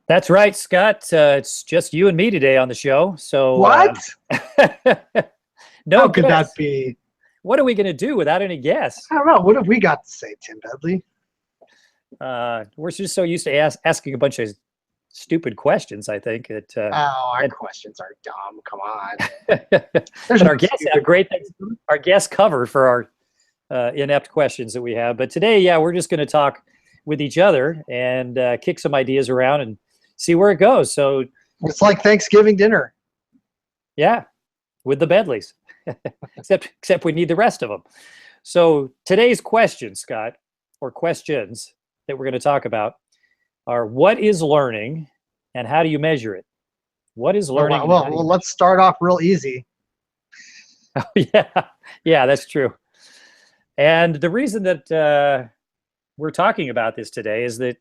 That's right, Scott. It's just you and me today on the show. So, What? no How could that guests. be? What are we going to do without any guests? I don't know. What have we got to say, Tim Bedley? We're just so used to asking a bunch of stupid questions, I think. Oh, our That questions are dumb. Come on. There's but no our guests have stupid great things. questions. Our guests cover for our inept questions that we have. But today, yeah, we're just going to talk with each other and kick some ideas around and see where it goes. So, It's like Thanksgiving dinner. yeah, with the Bedleys, except we need the rest of them. So today's question, Scott, or questions that we're going to talk about are: what is learning, and how do you measure it? What is Well, learning, well, and how well, do you well, measure let's start off real easy. it? Yeah, that's true. And the reason that we're talking about this today is that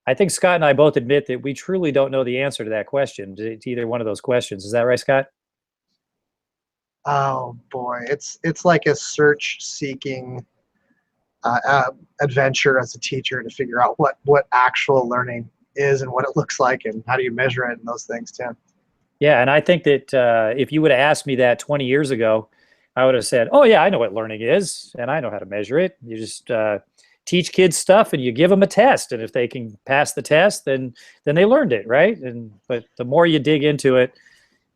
I think Scott and I both admit that we truly don't know the answer to that question, to either one of those questions. Is that right, Scott? Oh boy, it's like a search-seeking adventure as a teacher to figure out what actual learning is and what it looks like and how do you measure it and those things, Tim. Yeah, and I think that if you would have asked me that 20 years ago, I would have said, "Oh yeah, I know what learning is, and I know how to measure it. You just teach kids stuff, and you give them a test, and if they can pass the test, then they learned it, right?" And but the more you dig into it,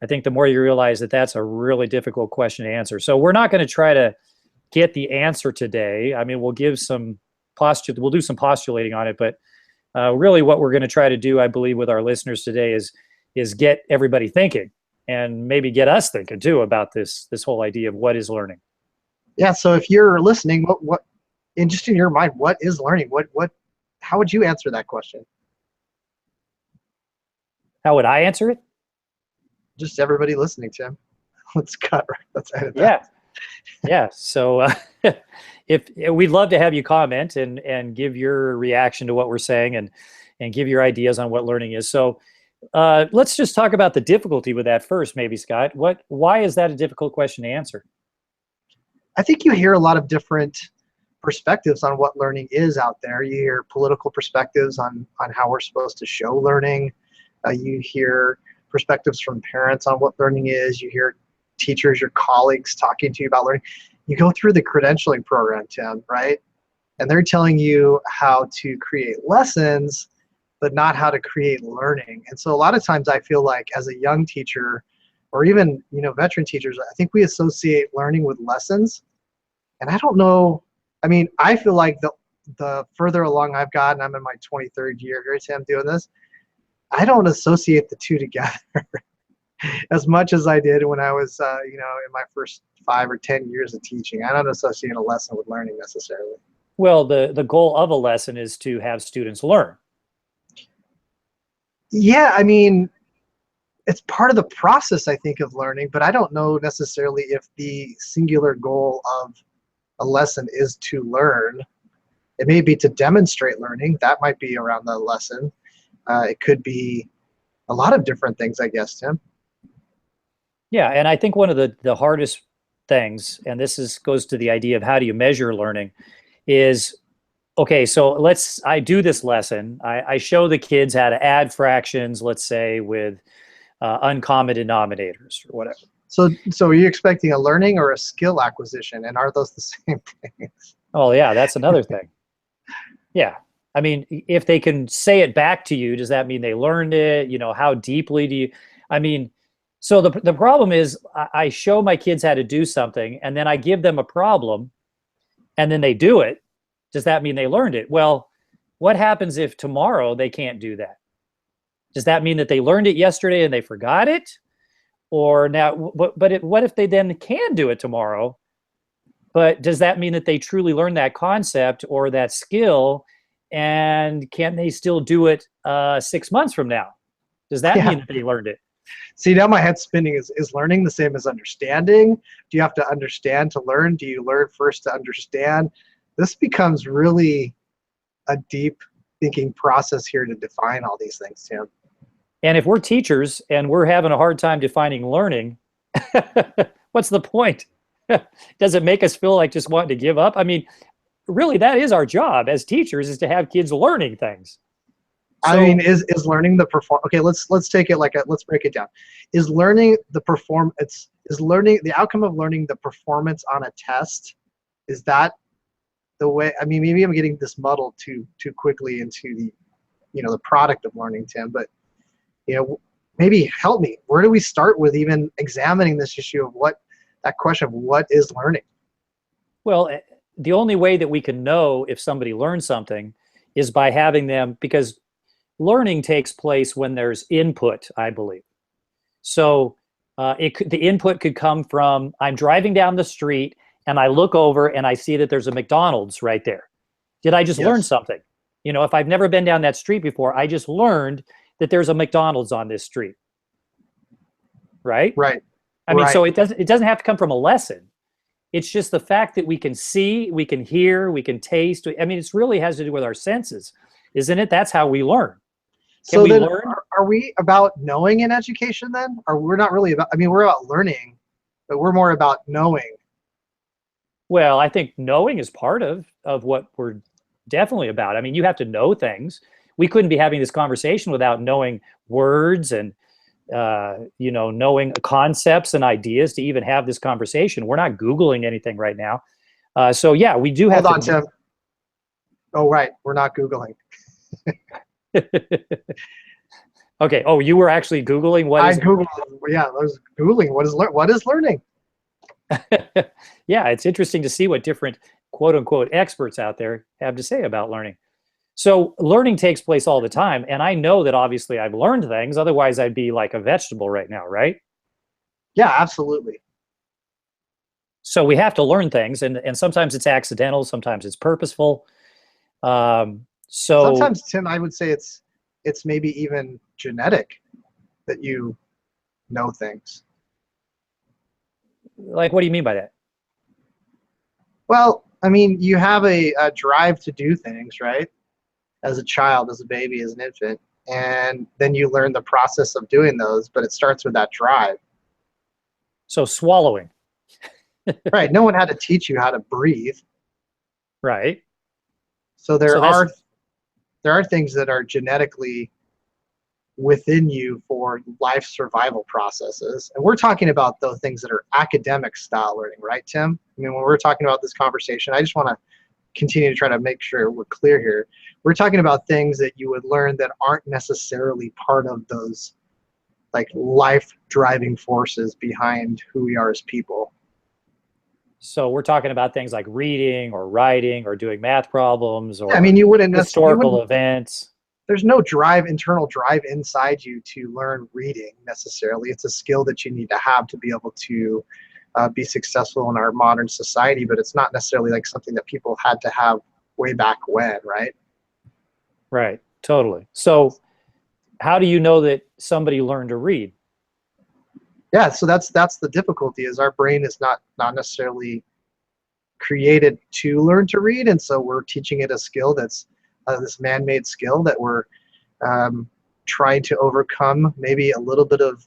I think the more you realize that that's a really difficult question to answer. So we're not going to try to get the answer today. I mean, we'll give some we'll do some postulating on it, but really, what we're going to try to do, I believe, with our listeners today is get everybody thinking and maybe get us thinking too about this whole idea of what is learning. Yeah, so if you're listening, what in just in your mind, what is learning? What how would you answer that question? How would I answer it? Just everybody listening, Tim. Let's cut right. Let's edit that. Yeah, yeah. So if we'd love to have you comment and give your reaction to what we're saying and give your ideas on what learning is. So let's just talk about the difficulty with that first, maybe, Scott. Why is that a difficult question to answer? I think you hear a lot of different perspectives on what learning is out there. You hear political perspectives on how we're supposed to show learning. You hear perspectives from parents on what learning is. You hear teachers, your colleagues talking to you about learning. You go through the credentialing program, Tim, right? And they're telling you how to create lessons, but not how to create learning. And so a lot of times I feel like as a young teacher, or even veteran teachers, I think we associate learning with lessons. And I don't know. I mean, I feel like the further along I've gotten, I'm in my 23rd year here, Tim, doing this. I don't associate the two together as much as I did when I was, in my first 5 or 10 years of teaching. I don't associate a lesson with learning necessarily. Well, the goal of a lesson is to have students learn. Yeah, I mean, it's part of the process, I think, of learning, but I don't know necessarily if the singular goal of a lesson is to learn. It may be to demonstrate learning. That might be around the lesson. It could be a lot of different things, I guess, Tim. Yeah, and I think one of the hardest things, and goes to the idea of how do you measure learning, is okay. So I do this lesson. I show the kids how to add fractions, let's say with uncommon denominators or whatever. So are you expecting a learning or a skill acquisition, and are those the same things? Oh yeah, that's another thing. Yeah. I mean, if they can say it back to you, does that mean they learned it? How deeply do you, I mean, so the problem is I show my kids how to do something and then I give them a problem and then they do it. Does that mean they learned it? Well, what happens if tomorrow they can't do that? Does that mean that they learned it yesterday and they forgot it? Or now, what if they then can do it tomorrow? But does that mean that they truly learned that concept or that skill? And can they still do it 6 months from now? Does that mean that they learned it? See, now my head's spinning. Is learning the same as understanding? Do you have to understand to learn? Do you learn first to understand? This becomes really a deep thinking process here to define all these things, Tim. And if we're teachers and we're having a hard time defining learning, what's the point? Does it make us feel like just wanting to give up? I mean, really, that is our job as teachers, is to have kids learning things. I mean, So, is learning the perform? Okay, let's take it like let's break it down. Is learning the perform? Is learning the outcome of learning the performance on a test? Is that the way? I mean, maybe I'm getting this muddled too quickly into the the product of learning, Tim. But maybe help me. Where do we start with even examining this issue of that question of what is learning? well, the only way that we can know if somebody learned something is by having them, because learning takes place when there's input, I believe. So the input could come from, I'm driving down the street and I look over and I see that there's a McDonald's right there. Did I just learn Yes. something? If I've never been down that street before, I just learned that there's a McDonald's on this street, right? Right. I mean, so Right. it doesn't have to come from a lesson. It's just the fact that we can see, we can hear, we can taste. I mean, it really has to do with our senses, isn't it? That's how we learn. Can So we then, learn? are we about knowing in education then? Or we're not really about? I mean, we're about learning, but we're more about knowing. Well, I think knowing is part of what we're definitely about. I mean, you have to know things. We couldn't be having this conversation without knowing words and knowing concepts and ideas to even have this conversation. We're not Googling anything right now. So yeah, we do have Hold on, to. Tim. Oh, right. We're not Googling. Okay. Oh, you were actually Googling what I is. Googled. Yeah, I was Googling what is learning. Yeah, it's interesting to see what different quote unquote experts out there have to say about learning. So learning takes place all the time. And I know that obviously I've learned things. Otherwise, I'd be like a vegetable right now, right? Yeah, absolutely. So we have to learn things. And sometimes it's accidental, sometimes it's purposeful. So, Sometimes, Tim, I would say it's maybe even genetic that you know things. like, what do you mean by that? Well, I mean, you have a drive to do things, right? As a child, as a baby, as an infant, and then you learn the process of doing those, but it starts with that drive. So swallowing, Right. No one had to teach you how to breathe. right? So So that's there are things that are genetically within you for life survival processes. And we're talking about those things that are academic style learning, right, Tim? I mean, when we're talking about this conversation, I just want to continue to try to make sure we're clear here. We're talking about things that you would learn that aren't necessarily part of those like life driving forces behind who we are as people. so we're talking about things like reading or writing or doing math problems I mean, or you historical wouldn't events. there's no internal drive inside you to learn reading necessarily. It's a skill that you need to have to be able to be successful in our modern society, but it's not necessarily like something that people had to have way back when, right? Right, totally. So how do you know that somebody learned to read? Yeah, so that's the difficulty is our brain is not necessarily created to learn to read, and so we're teaching it a skill that's this man-made skill that we're trying to overcome maybe a little bit of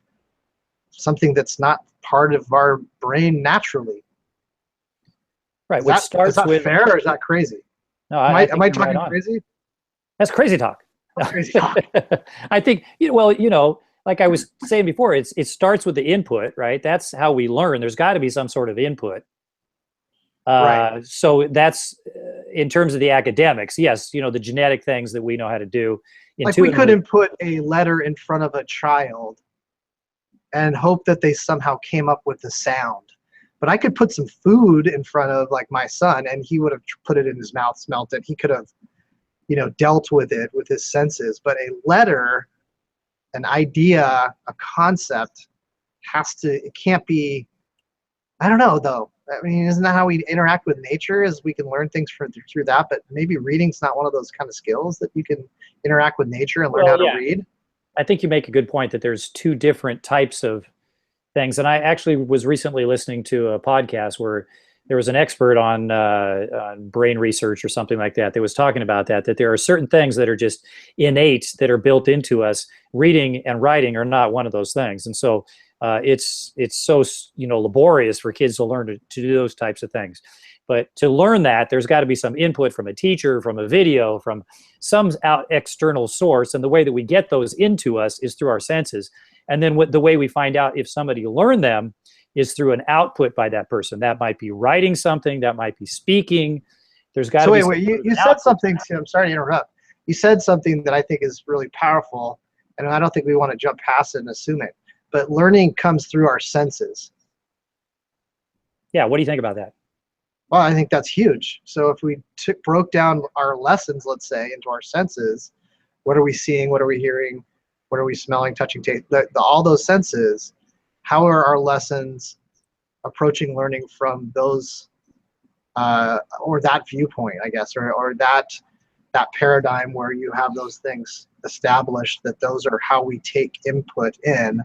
something that's not part of our brain naturally. Right, Is which is starts that with, fair or is that crazy? no, I Am think I you're right talking on. crazy? That's crazy talk. That's crazy talk. I think, like I was saying before, it starts with the input, right? That's how we learn. There's got to be some sort of input. Right. So that's in terms of the academics. Yes, the genetic things that we know how to do Like we intuitively. couldn't put a letter in front of a child and hope that they somehow came up with the sound. But I could put some food in front of like my son and he would have put it in his mouth, smelt it. He could have, dealt with it with his senses. But a letter, an idea, a concept it can't be, I don't know though. I mean, isn't that how we interact with nature is we can learn things through that, but maybe reading's not one of those kind of skills that you can interact with nature and learn how Well, to yeah, read. I think you make a good point that there's two different types of things. And I actually was recently listening to a podcast where there was an expert on brain research or something like that that was talking about that there are certain things that are just innate that are built into us. Reading and writing are not one of those things. And so it's so laborious for kids to learn to do those types of things. But to learn that, there's got to be some input from a teacher, from a video, from some external source. And the way that we get those into us is through our senses. And then the way we find out if somebody learned them is through an output by that person. That might be writing something, that might be speaking. There's got to be. So wait, you said something, Tim. Sorry to interrupt. You said something that I think is really powerful, and I don't think we want to jump past it and assume it. But learning comes through our senses. Yeah, what do you think about that? Well, I think that's huge. So if we broke down our lessons, let's say, into our senses, what are we seeing? What are we hearing? What are we smelling, touching, taste? All those senses, how are our lessons approaching learning from those, or that viewpoint, I guess, or that paradigm where you have those things established, that those are how we take input in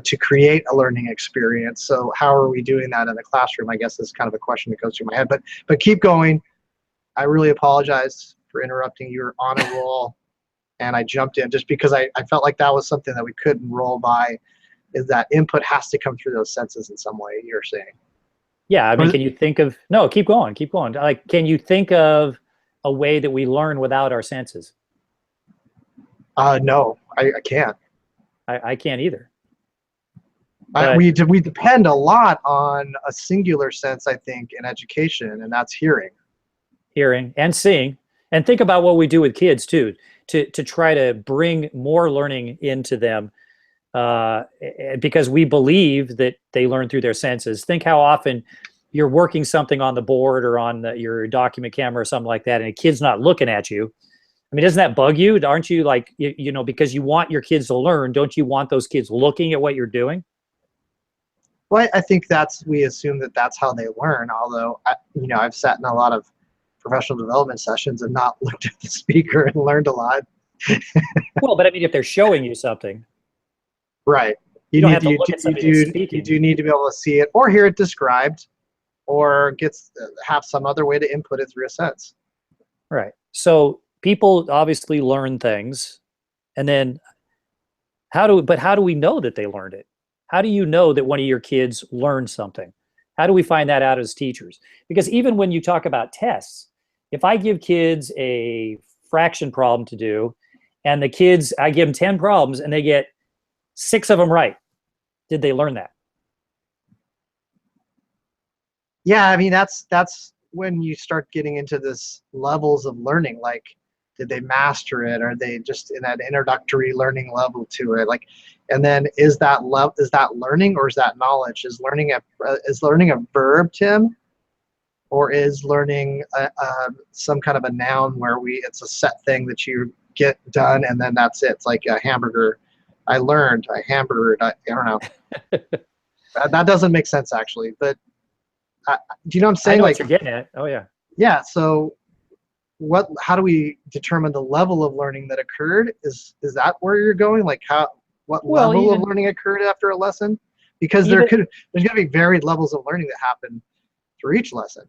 to create a learning experience. So how are we doing that in the classroom, I guess, is kind of a question that goes through my head. But keep going. I really apologize for interrupting. You're on a roll, and I jumped in just because I felt like that was something that we couldn't roll by, is that input has to come through those senses in some way, you're saying. Yeah, I mean, can you think of, no, keep going. Like, can you think of a way that we learn without our senses? No, I can't. I can't either. We depend a lot on a singular sense, I think, in education, and that's hearing. Hearing and seeing. And think about what we do with kids too, to try to bring more learning into them, because we believe that they learn through their senses. Think how often you're working something on the board or on your document camera or something like that, and a kid's not looking at you. I mean, doesn't that bug you? Aren't you like, you know, because you want your kids to learn, don't you want those kids looking at what you're doing? Well, I think we assume that that's how they learn. Although, I've sat in a lot of professional development sessions and not looked at the speaker and learned a lot. Well, but I mean, if they're showing you something, right? You don't have to look at somebody that's speaking. You do need to be able to see it or hear it described, or have some other way to input it through a sense. Right. So people obviously learn things, and then how do we know that they learned it? How do you know that one of your kids learned something? How do we find that out as teachers? Because even when you talk about tests, if I give kids a fraction problem to do, and I give them 10 problems and they get 6 of them right, did they learn that? Yeah, I mean, that's when you start getting into this levels of learning. Like, did they master it? Are they just in that introductory learning level to it? Like, and then is that learning, or is that knowledge? Is learning a verb, Tim, or is learning some kind of a noun where it's a set thing that you get done and then that's it? It's like a hamburger. I learned. I hamburgered. I don't know. That doesn't make sense, actually. But do you know what I'm saying? I know like, what you're getting at. Oh yeah. Yeah. So how do we determine the level of learning that occurred? Is that where you're going? Like, what level of learning occurred after a lesson? Because there's going to be varied levels of learning that happen through each lesson.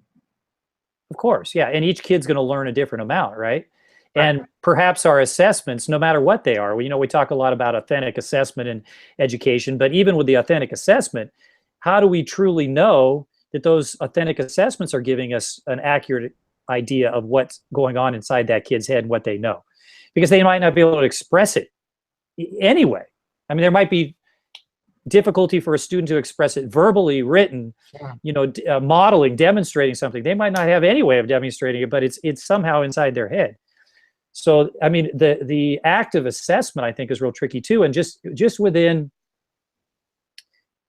Of course, yeah. And each kid's going to learn a different amount, right? And perhaps our assessments, no matter what they are, we talk a lot about authentic assessment in education, but even with the authentic assessment, how do we truly know that those authentic assessments are giving us an accurate idea of what's going on inside that kid's head and what they know? Because they might not be able to express it anyway. I mean, there might be difficulty for a student to express it verbally, written, modeling, demonstrating something. They might not have any way of demonstrating it, but it's somehow inside their head. So, I mean, the act of assessment, I think, is real tricky too. And just within,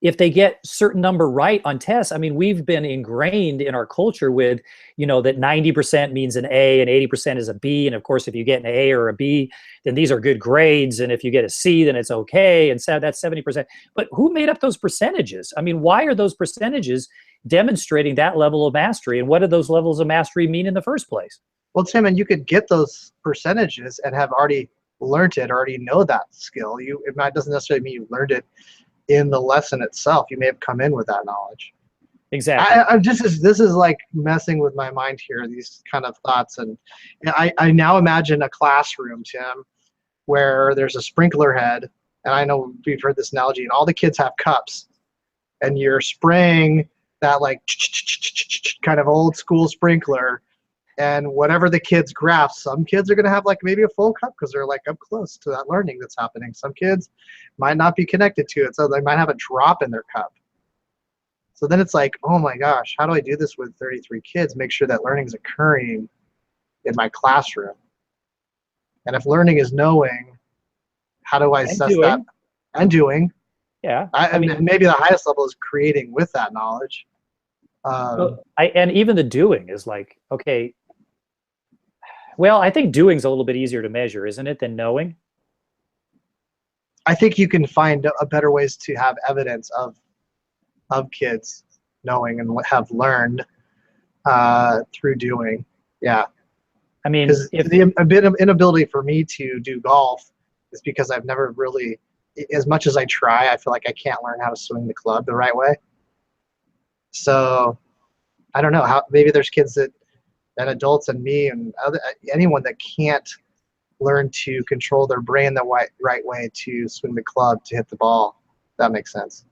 if they get certain number right on tests, I mean, we've been ingrained in our culture with, that 90% means an A and 80% is a B. And of course, if you get an A or a B, then these are good grades. And if you get a C, then it's okay. And so that's 70%. But who made up those percentages? I mean, why are those percentages demonstrating that level of mastery? And what do those levels of mastery mean in the first place? Well, Tim, and you could get those percentages and have already learned it, already know that skill. It doesn't necessarily mean you learned it in the lesson itself. You may have come in with that knowledge. Exactly. This is like messing with my mind here, these kind of thoughts. And I now imagine a classroom, Tim, where there's a sprinkler head. And I know we've heard this analogy, and all the kids have cups. And you're spraying that like kind of old school sprinkler, and whatever the kids grasp, some kids are going to have like maybe a full cup because they're like up close to that learning that's happening. Some kids might not be connected to it, so they might have a drop in their cup. So then it's like, oh my gosh, how do I do this with 33 kids? Make sure that learning is occurring in my classroom. And if learning is knowing, how do I And assess that? doing. And doing. Yeah. And maybe the highest level is creating with that knowledge. And even the doing is like, okay, well, I think doing's a little bit easier to measure, isn't it, than knowing? I think you can find a better ways to have evidence of kids knowing and what have learned through doing. Yeah. I mean, because a bit of inability for me to do golf is because I've never really, as much as I try, I feel like I can't learn how to swing the club the right way. So I don't know how, maybe there's kids that, and adults and me and anyone that can't learn to control their brain the right way to swing the club, to hit the ball. That makes sense.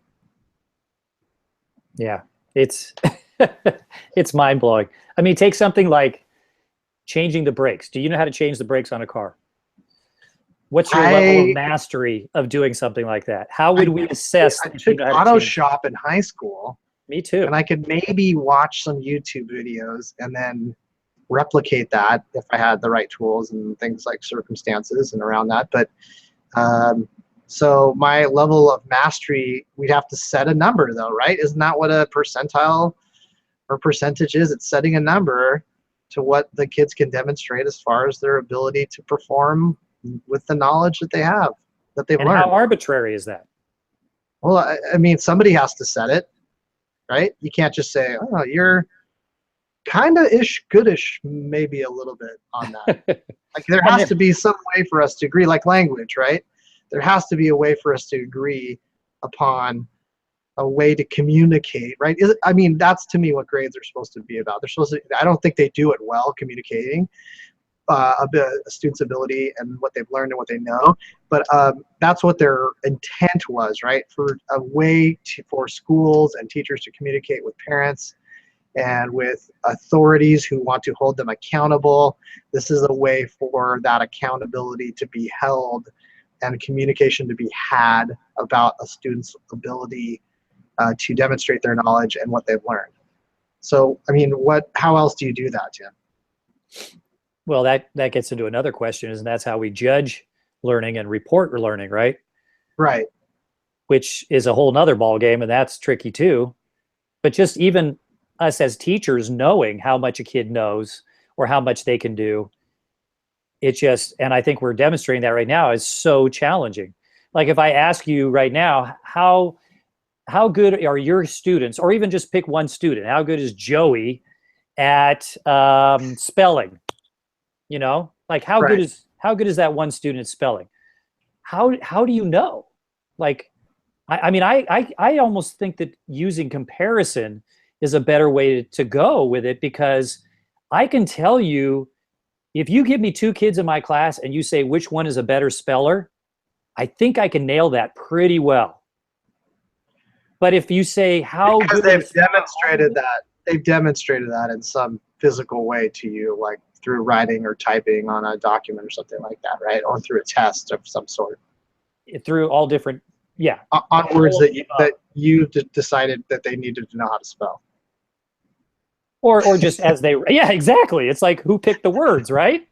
Yeah, it's it's mind blowing. I mean, take something like changing the brakes. Do you know how to change the brakes on a car? What's your level of mastery of doing something like that? How would we assess? I took auto shop in high school. Me too. And I could maybe watch some YouTube videos and then replicate that if I had the right tools and things like circumstances and around that. But so my level of mastery, we'd have to set a number though, right? Isn't that what a percentile or percentage is? It's setting a number to what the kids can demonstrate as far as their ability to perform with the knowledge that they have, that they've learned. How arbitrary is that? Well, I mean, somebody has to set it, right? You can't just say, oh, you're kind of goodish, maybe a little bit on that. Like there has to be some way for us to agree, like language, right? There has to be a way for us to agree upon a way to communicate, right? I mean, that's to me what grades are supposed to be about. They're supposed to, I don't think they do it well, communicating a student's ability and what they've learned and what they know, but that's what their intent was, right? For a way for schools and teachers to communicate with parents and with authorities who want to hold them accountable. This is a way for that accountability to be held and communication to be had about a student's ability to demonstrate their knowledge and what they've learned. So, I mean, how else do you do that, Jim? Well, that gets into another question, and that's how we judge learning and report learning, right? Right. Which is a whole nother ball game, and that's tricky too. But just even us as teachers knowing how much a kid knows or how much they can do, it just, and I think we're demonstrating that right now, is so challenging. Like if I ask you right now, how good are your students, or even just pick one student, how good is Joey at spelling? You know, like how good is that one student at spelling? How do you know? Like, I mean, I almost think that using comparison is a better way to go with it, because I can tell you, if you give me two kids in my class and you say which one is a better speller, I think I can nail that pretty well. But if you say because they've demonstrated that in some physical way to you, like through writing or typing on a document or something like that, right? Or through a test of some sort. Through all different, yeah. On words that you decided that they needed to know how to spell. Or just as they, yeah, exactly. It's like, who picked the words, right?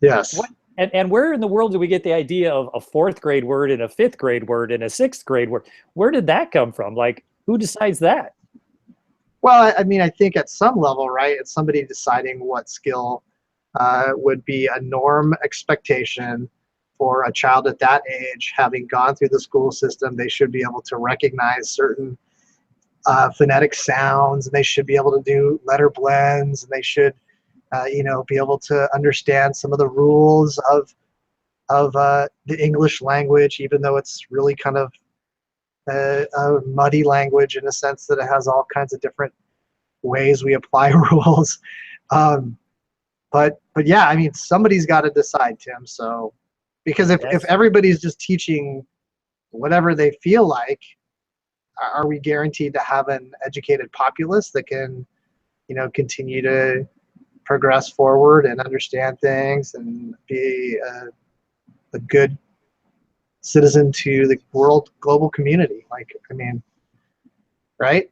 Yes. And where in the world do we get the idea of a fourth grade word and a fifth grade word and a sixth grade word? Where did that come from? Like, who decides that? Well, I mean, I think at some level, right, it's somebody deciding what skill would be a norm expectation for a child at that age, having gone through the school system. They should be able to recognize certain phonetic sounds, and they should be able to do letter blends, and they should, be able to understand some of the rules of the English language, even though it's really kind of a muddy language in a sense that it has all kinds of different ways we apply rules. But yeah, I mean, somebody's got to decide, Tim. So, because if everybody's just teaching whatever they feel like, are we guaranteed to have an educated populace that can, continue to progress forward and understand things and be a good citizen to the global community? Like, I mean, right?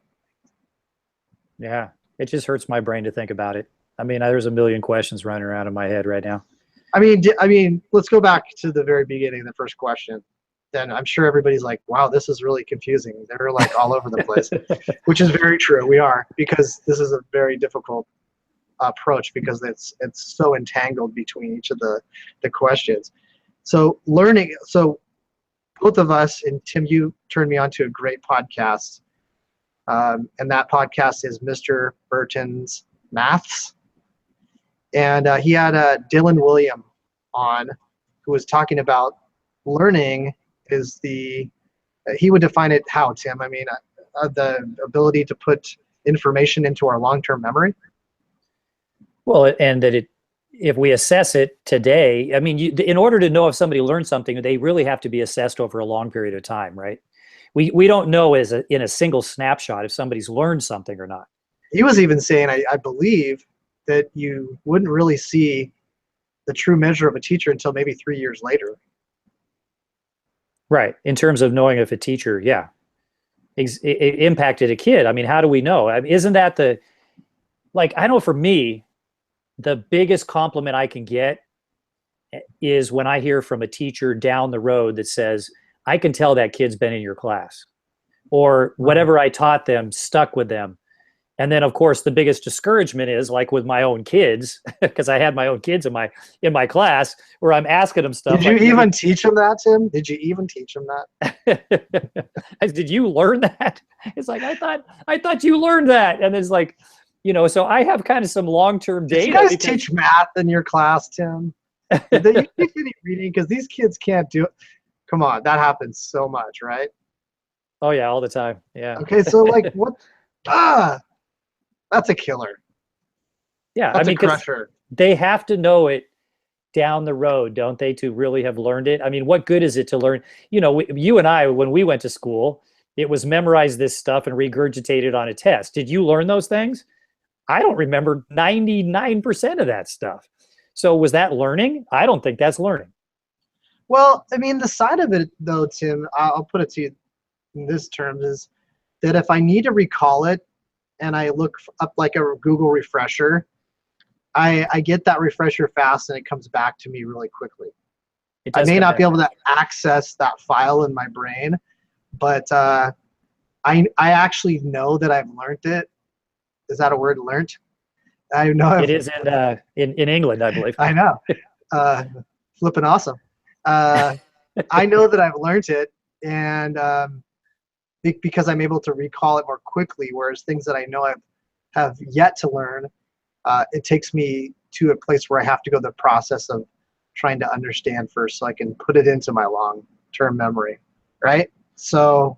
Yeah, it just hurts my brain to think about it. I mean, there's a million questions running around in my head right now. I mean, let's go back to the very beginning, the first question. Then I'm sure everybody's like, wow, this is really confusing. They're like all over the place, which is very true. We are, because this is a very difficult approach, because it's so entangled between each of the questions. So learning, so both of us, and Tim, you turned me on to a great podcast. And that podcast is Mr. Burton's Maths. And he had Dylan William on, who was talking about learning is he would define it how, Tim? I mean, the ability to put information into our long-term memory. Well, and that if we assess it today, I mean, in order to know if somebody learned something, they really have to be assessed over a long period of time, right? We don't know in a single snapshot if somebody's learned something or not. He was even saying, I believe, that you wouldn't really see the true measure of a teacher until maybe 3 years later. Right. In terms of knowing if a teacher, yeah, it impacted a kid. I mean, how do we know? I mean, isn't that I know for me, the biggest compliment I can get is when I hear from a teacher down the road that says, I can tell that kid's been in your class, or whatever I taught them stuck with them. And then, of course, the biggest discouragement is like with my own kids, because I had my own kids in my class, where I'm asking them stuff. Did you even teach them that, Tim? Did you even teach them that? Did you learn that? It's like, I thought you learned that. And it's like, so I have kind of some long-term data. Did you guys teach math in your class, Tim? Did you teach any reading? Because these kids can't do it. Come on, that happens so much, right? Oh yeah, all the time. Yeah. Okay, so like what? That's a killer. Yeah, that's a crusher. They have to know it down the road, don't they, to really have learned it? I mean, what good is it to learn? You and I, when we went to school, it was memorize this stuff and regurgitate it on a test. Did you learn those things? I don't remember 99% of that stuff. So was that learning? I don't think that's learning. Well, I mean, the side of it, though, Tim, I'll put it to you in this terms, is that if I need to recall it and I look up like a Google refresher, I get that refresher fast and it comes back to me really quickly. I may not be able to access that file in my brain, but I actually know that I've learned it. Is that a word, learned? I know it is in England, I believe. I know. Flipping awesome. I know that I've learned it, and because I'm able to recall it more quickly, whereas things that I know I have yet to learn, it takes me to a place where I have to go the process of trying to understand first so I can put it into my long-term memory, right? So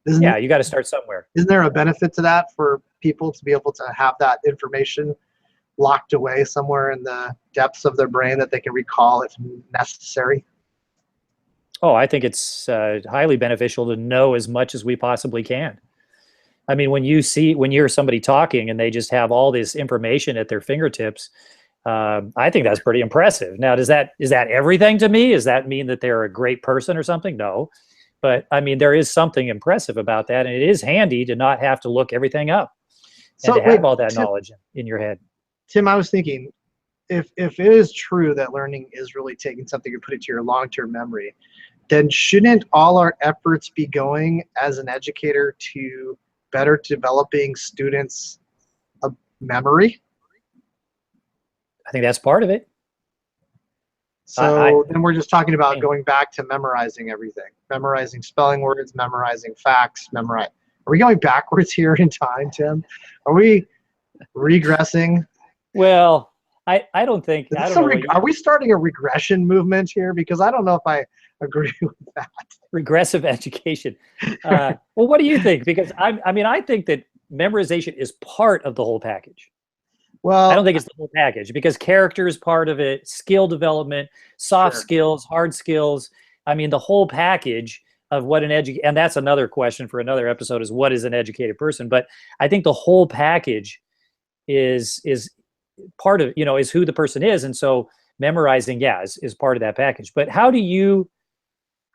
yeah, you got to start somewhere. Isn't there a benefit to that for people to be able to have that information locked away somewhere in the depths of their brain that they can recall if necessary? Oh, I think it's highly beneficial to know as much as we possibly can. I mean, when you hear somebody talking and they just have all this information at their fingertips, I think that's pretty impressive. Now, is that everything to me? Does that mean that they're a great person or something? No. But I mean, there is something impressive about that, and it is handy to not have to look everything up and to have all that knowledge in your head. Tim, I was thinking, if it is true that learning is really taking something and put it to your long-term memory, then shouldn't all our efforts be going as an educator to better developing students' memory? I think that's part of it. So then we're just talking about going back to memorizing everything, memorizing spelling words, memorizing facts, Are we going backwards here in time, Tim? Are we regressing? Well, I don't think. Are we starting a regression movement here? Because I don't know if I agree with that. Regressive education. Well, what do you think? Because I think that memorization is part of the whole package. Well, I don't think it's the whole package, because character is part of it, skill development, soft skills, hard skills. I mean, the whole package. of what and that's another question for another episode, is what is an educated person. But I think the whole package is part of, is who the person is. And so memorizing, yeah, is part of that package. But how do you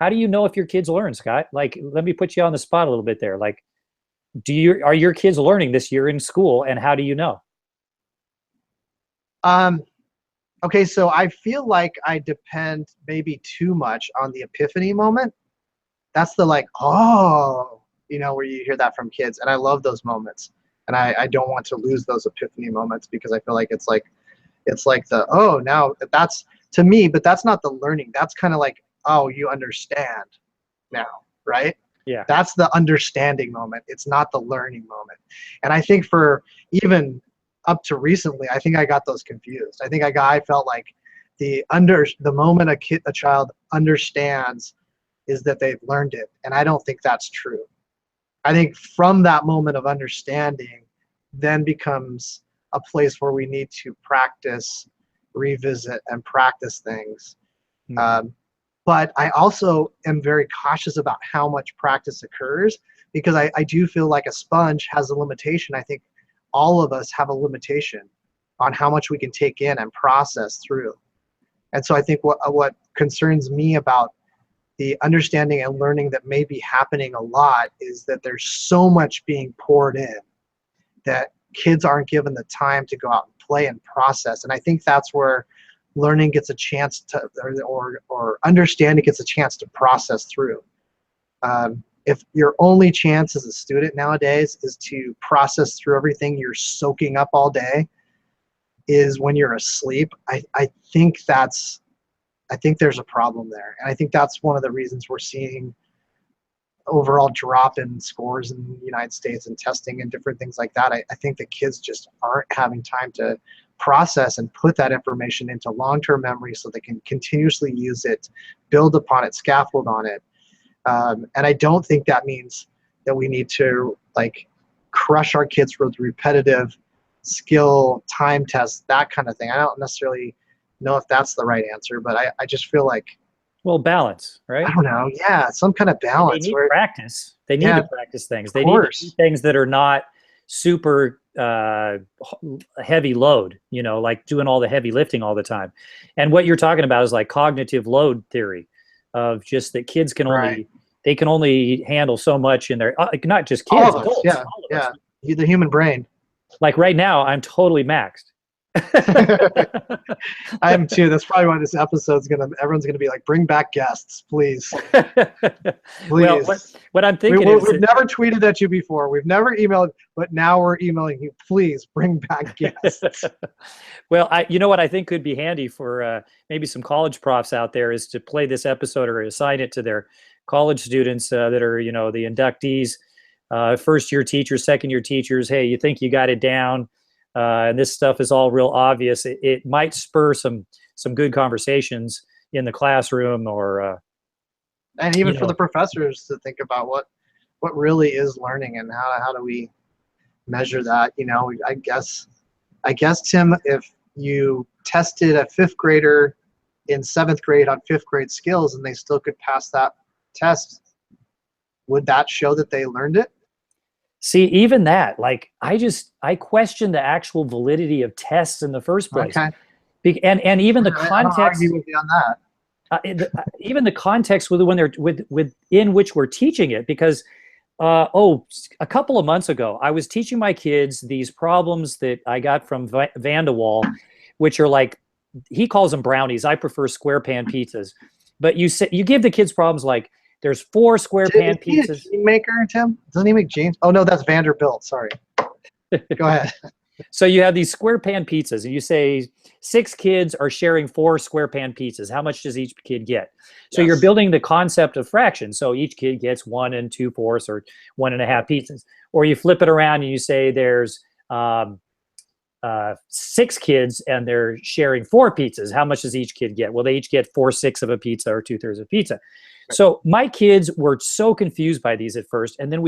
know if your kids learn, Scott? Like, let me put you on the spot a little bit there. Like, are your kids learning this year in school, and how do you know? Okay, so I feel like I depend maybe too much on the epiphany moment. That's the like, oh, where you hear that from kids. And I love those moments. And I don't want to lose those epiphany moments, because I feel like it's like the, oh, now that's to me, but that's not the learning. That's kind of like, oh, you understand now, right? Yeah. That's the understanding moment. It's not the learning moment. And I think for even up to recently, I think I got those confused. I felt like the moment a child understands is that they've learned it. And I don't think that's true. I think from that moment of understanding then becomes a place where we need to practice, revisit, and practice things. Mm-hmm. But I also am very cautious about how much practice occurs, because I do feel like a sponge has a limitation. I think all of us have a limitation on how much we can take in and process through. And so I think what concerns me about the understanding and learning that may be happening a lot is that there's so much being poured in that kids aren't given the time to go out and play and process. And I think that's where learning gets a chance to, or understanding gets a chance to process through. If your only chance as a student nowadays is to process through everything you're soaking up all day is when you're asleep, I think there's a problem there. And I think that's one of the reasons we're seeing overall drop in scores in the United States and testing and different things like that. I think the kids just aren't having time to process and put that information into long-term memory so they can continuously use it, build upon it, scaffold on it. And I don't think that means that we need to like crush our kids with repetitive skill time tests, that kind of thing. I don't necessarily know if that's the right answer, but I just feel like, well, balance, right? I don't know. Yeah, some kind of balance. They need practice. They need to practice things. They need to do things that are not super heavy load, like doing all the heavy lifting all the time. And what you're talking about is like cognitive load theory, of just that kids can only handle so much in their, not just kids, all of us, adults, yeah, all of us. The human brain. Like right now, I'm totally maxed. I am too. That's probably why this episode's everyone's gonna be like, bring back guests, please. Please. Well, what I'm thinking we've never tweeted at you before. We've never emailed, but now we're emailing you. Please bring back guests. Well, you know what I think could be handy for maybe some college profs out there is to play this episode or assign it to their college students that are, the inductees, first-year teachers, second-year teachers. Hey, you think you got it down? And this stuff is all real obvious. It might spur some good conversations in the classroom, or and even for the professors to think about what really is learning and how do we measure that. I guess Tim, if you tested a fifth grader in seventh grade on fifth grade skills and they still could pass that test, would that show that they learned it? See, even that, like, I question the actual validity of tests in the first place. Okay. And even the context. I don't argue with you on that. Even the context within which we're teaching it, because a couple of months ago, I was teaching my kids these problems that I got from Van de Waal, which are like, he calls them brownies. I prefer square pan pizzas. But you give the kids problems like, there's 4 square pan pizzas. Is he a maker, Tim? Doesn't he make James? Oh no, that's Vanderbilt. Sorry. Go ahead. So you have these square pan pizzas, and you say 6 kids are sharing 4 square pan pizzas. How much does each kid get? So you're building the concept of fraction. So each kid gets 1 2/4 or 1.5 pizzas. Or you flip it around and you say there's 6 kids and they're sharing 4 pizzas. How much does each kid get? Well, they each get 4/6 of a pizza or 2/3 of a pizza. So my kids were so confused by these at first, and then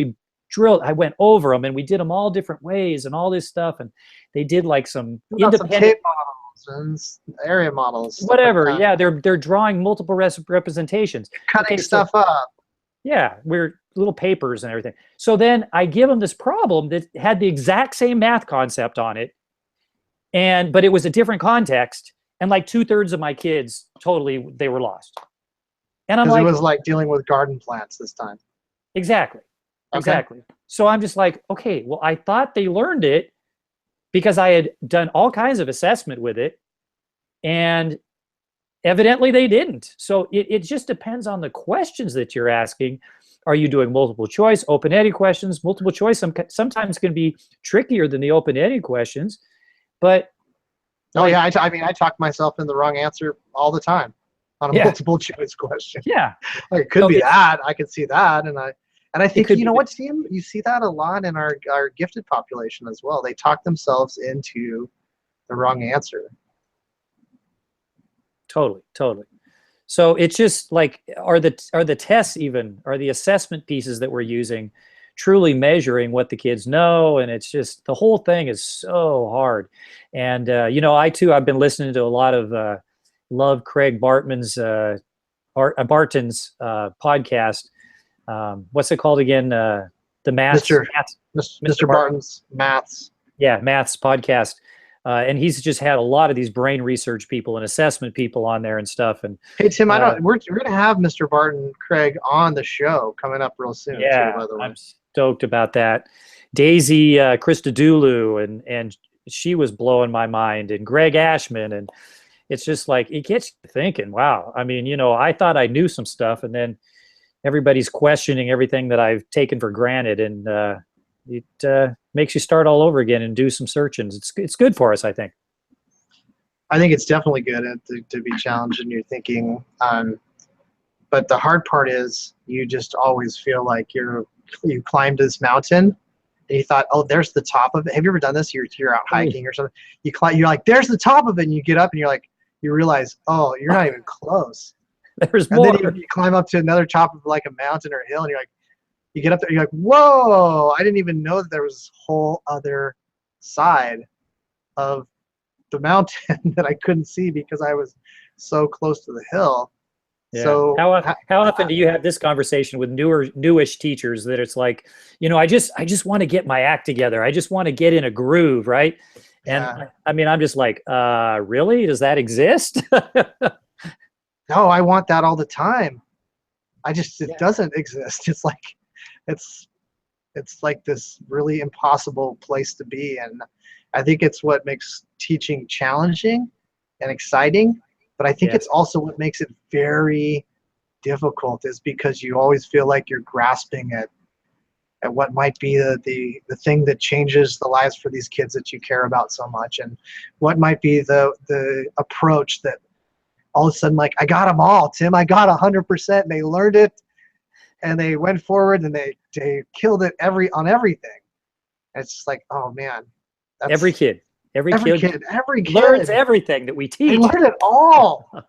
I went over them and we did them all different ways and all this stuff, and they did like some independent tape models and area models, whatever. Like, yeah, they're drawing multiple representations, cutting stuff up. Yeah, we're little papers and everything. So then I give them this problem that had the exact same math concept on it, but it was a different context, and like 2/3 of my kids totally they were lost. And I'm Because it like, was like dealing with garden plants this time. exactly, Okay. exactly. So I'm just like, okay, well, I thought they learned it because I had done all kinds of assessment with it, and evidently they didn't. So it just depends on the questions that you're asking. Are you doing multiple choice, open-ended questions? Multiple choice sometimes can be trickier than the open-ended questions, but Oh like, yeah, I mean, I talk myself in the wrong answer all the time on a yeah, multiple choice question. yeah. Like it could So be it's that. I could see that, and I it think could you be know the what, Tim? You see that a lot in our gifted population as well. They talk themselves into the wrong answer. totally, totally. So it's just like, are the tests even, are the assessment pieces that we're using truly measuring what the kids know? And it's just the whole thing is so hard. And I've been listening to a lot of love Craig Bartman's Barton's podcast. What's it called again? The Mr. Mr. Mr. Barton. Barton's maths. Yeah, maths podcast. And he's just had a lot of these brain research people and assessment people on there and stuff. And Hey Tim, I uh, don't. We're gonna have Mr. Barton Craig on the show coming up real soon too. yeah, By the way. I'm stoked about that. Daisy Christodoulou, and she was blowing my mind, and Greg Ashman, and it's just like it gets you thinking. Wow, I mean, I thought I knew some stuff, and then everybody's questioning everything that I've taken for granted, and it makes you start all over again and do some searching. It's good for us, I think. I think it's definitely good to be challenged in your thinking. But the hard part is you just always feel like you climbed this mountain and you thought, oh, there's the top of it. Have you ever done this? You're out hiking or something. You're like, there's the top of it, and you get up and you're like, you realize, oh, you're not even close. There's And then more. you climb up to another top of like a mountain or a hill, and you're like, you get up there, you're like, whoa, I didn't even know that there was this whole other side of the mountain that I couldn't see because I was so close to the hill. Yeah. So How often do you have this conversation with newish teachers that it's like, I just want to get my act together. I just want to get in a groove, right? And yeah, I mean, I'm just like, really? Does that exist? no, I want that all the time. It Yeah. doesn't exist. It's it's like this really impossible place to be, and I think it's what makes teaching challenging and exciting, but I think it's Yes. also what makes it very difficult is because you always feel like you're grasping at what might be the thing that changes the lives for these kids that you care about so much, and what might be the approach that all of a sudden, like, I got them all, Tim. I got 100%. And they learned it, and they went forward, and they killed it on everything. And it's just like, oh man, Every that's kid, every every kid kid, every learns kid. everything that we They teach, learned it all. And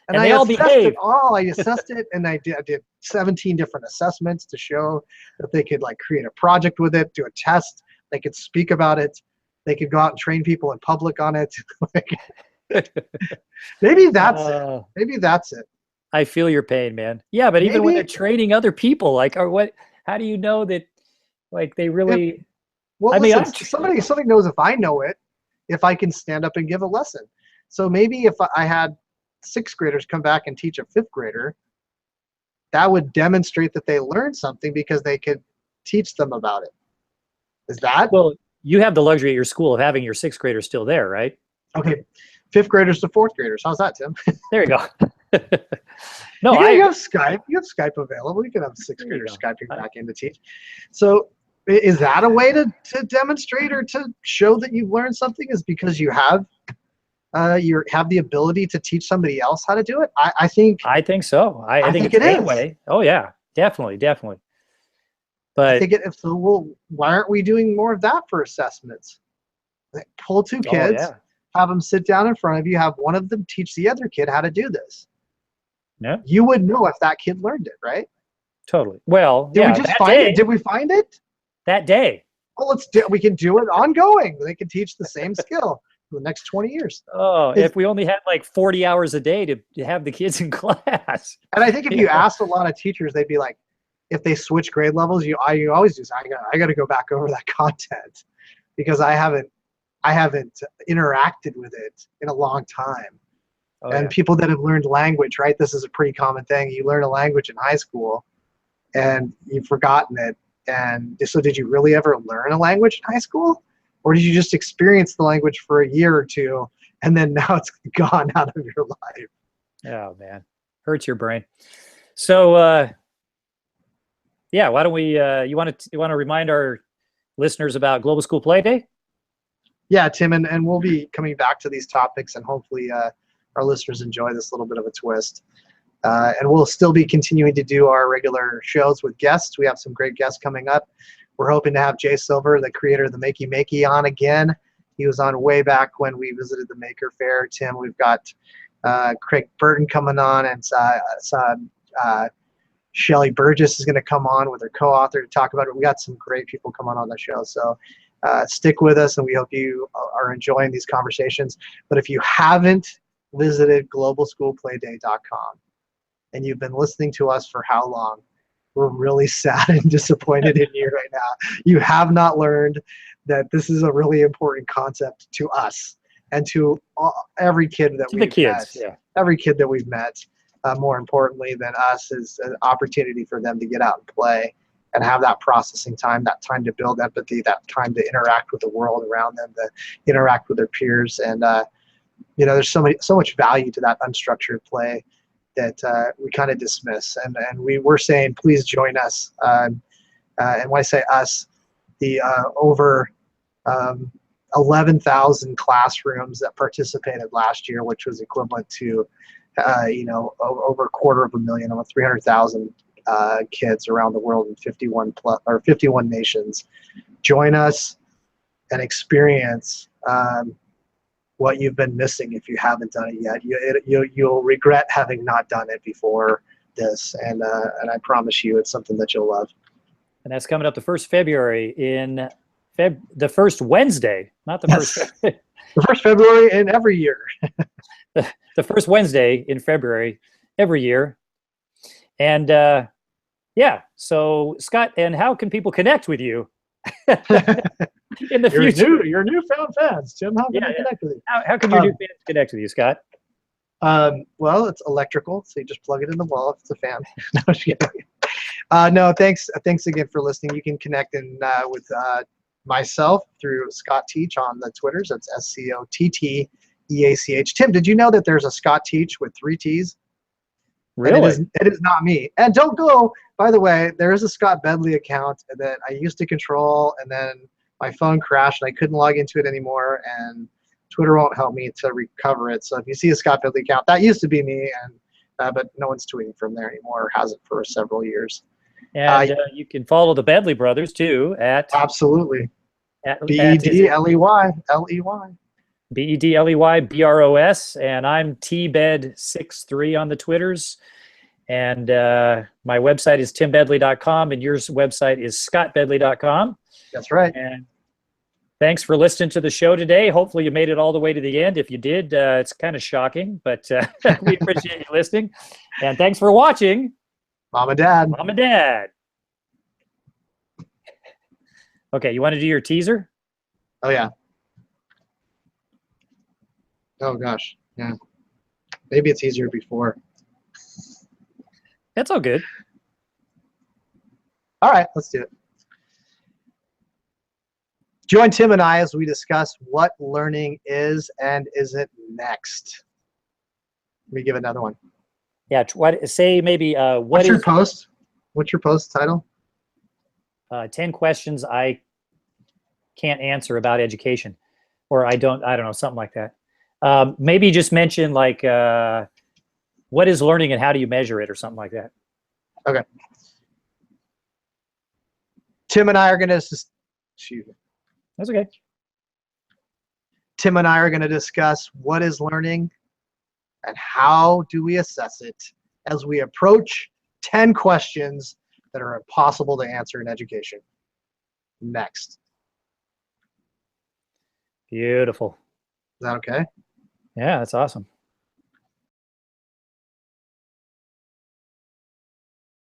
and I they all assessed it behave. all. I assessed it, and I did 17 different assessments to show that they could like create a project with it, do a test, they could speak about it, they could go out and train people in public on it. Maybe that's it. Uh, Maybe that's it. I feel your pain, man. Yeah, but even when they're Maybe training other people, like, or what? How do you know that? Like, they if really? well, I mean, listen, somebody knows if I know it, if I can stand up and give a lesson. So maybe if I had sixth graders come back and teach a fifth grader, that would demonstrate that they learned something because they could teach them about it. Is that well, you have the luxury at your school of having your sixth graders still there, right? okay? Fifth graders to fourth graders. How's that, Tim? There you go. No, You I. have Skype. You have Skype available. You can have sixth There you graders go. Skyping back in to teach. So is that a way to demonstrate or to show that you've learned something? Is because you have the ability to teach somebody else how to do it? I think I think so. I think think it's it a is. way. Oh yeah, definitely, definitely. I But think it. So well, why aren't we doing more of that for assessments? Like, pull two oh kids, yeah, have them sit down in front of you, have one of them teach the other kid how to do this. yeah, You would know if that kid learned it, right? totally. Well, Did we yeah, just find it? Did we find it? that day. Well, we can do it ongoing. They can teach the same skill for the next 20 years. Oh, It's, if we only had like 40 hours a day to have the kids in class. and I think if You you know? asked a lot of teachers, they'd be like, if they switch grade levels, you always do say, I got to go back over that content because I haven't interacted with it in a long time. Oh, And yeah. people that have learned language, right? This is a pretty common thing. You learn a language in high school and you've forgotten it. And so did you really ever learn a language in high school? Or did you just experience the language for a year or two and then now it's gone out of your life? Oh, man. Hurts your brain. So, yeah, why don't we, you want to remind our listeners about Global School Play Day? Yeah, Tim, and we'll be coming back to these topics, and hopefully our listeners enjoy this little bit of a twist. And we'll still be continuing to do our regular shows with guests. We have some great guests coming up. We're hoping to have Jay Silver, the creator of the Makey Makey, on again. He was on way back when we visited the Maker Fair. Tim, we've got Craig Burton coming on, and Shelly Burgess is going to come on with her co-author to talk about it. We got some great people coming on the show. So stick with us, and we hope you are enjoying these conversations. But if you haven't visited globalschoolplayday.com and you've been listening to us for how long, we're really sad and disappointed in you right now. You have not learned that this is a really important concept to us and to every kid that we've met. Yeah. Every kid that we've met, more importantly than us, is an opportunity for them to get out and play and have that processing time, that time to build empathy, that time to interact with the world around them, to interact with their peers. And there's so much value to that unstructured play that we kind of dismiss. And we're saying, please join us. And when I say us, the over 11,000 classrooms that participated last year, which was equivalent to over 250,000, almost 300,000 kids around the world in 51 nations. Join us and experience what you've been missing if you haven't done it yet. You'll regret having not done it before this, and I promise you it's something that you'll love. And that's coming up the 1st February in the first Wednesday, not the Yes. first. The 1st February in every year. The first Wednesday in February every year. And yeah, so Scott, and how can people connect with you in the future? Your newfound fans, Tim. How can I connect with you? How can your new fans connect with you, Scott? Well, it's electrical, so you just plug it in the wall if it's a fan. No, just kidding. No, thanks again for listening. You can connect with myself through Scott Teach on the Twitters. That's SCOTTEACH. Tim, did you know that there's a Scott Teach with 3 T's? Really? It is not me. And don't go, by the way, there is a Scott Bedley account that I used to control, and then my phone crashed and I couldn't log into it anymore, and Twitter won't help me to recover it. So if you see a Scott Bedley account, that used to be me, and but no one's tweeting from there anymore, or hasn't for several years. And you can follow the Bedley brothers too at absolutely BEDLEY BEDLEYBROS, and I'm TBed63 on the Twitters. And my website is timbedley.com, and your website is scottbedley.com. That's right. And thanks for listening to the show today. Hopefully you made it all the way to the end. If you did, it's kind of shocking, but we appreciate you listening. And thanks for watching. Mom and Dad. Mom and Dad. Okay, you want to do your teaser? Oh, yeah. Oh, gosh. Yeah. Maybe it's easier before. That's all good. All right, let's do it. Join Tim and I as we discuss what learning is and isn't next. Let me give another one. Yeah, say maybe what's your post? What's your post title? 10 questions I can't answer about education, or I don't know, something like that. Maybe just mention like what is learning and how do you measure it, or something like that. Okay. Tim and I are going to That's okay. Tim and I are going to discuss what is learning and how do we assess it as we approach 10 questions that are impossible to answer in education. Next. Beautiful. Is that okay? Yeah, that's awesome.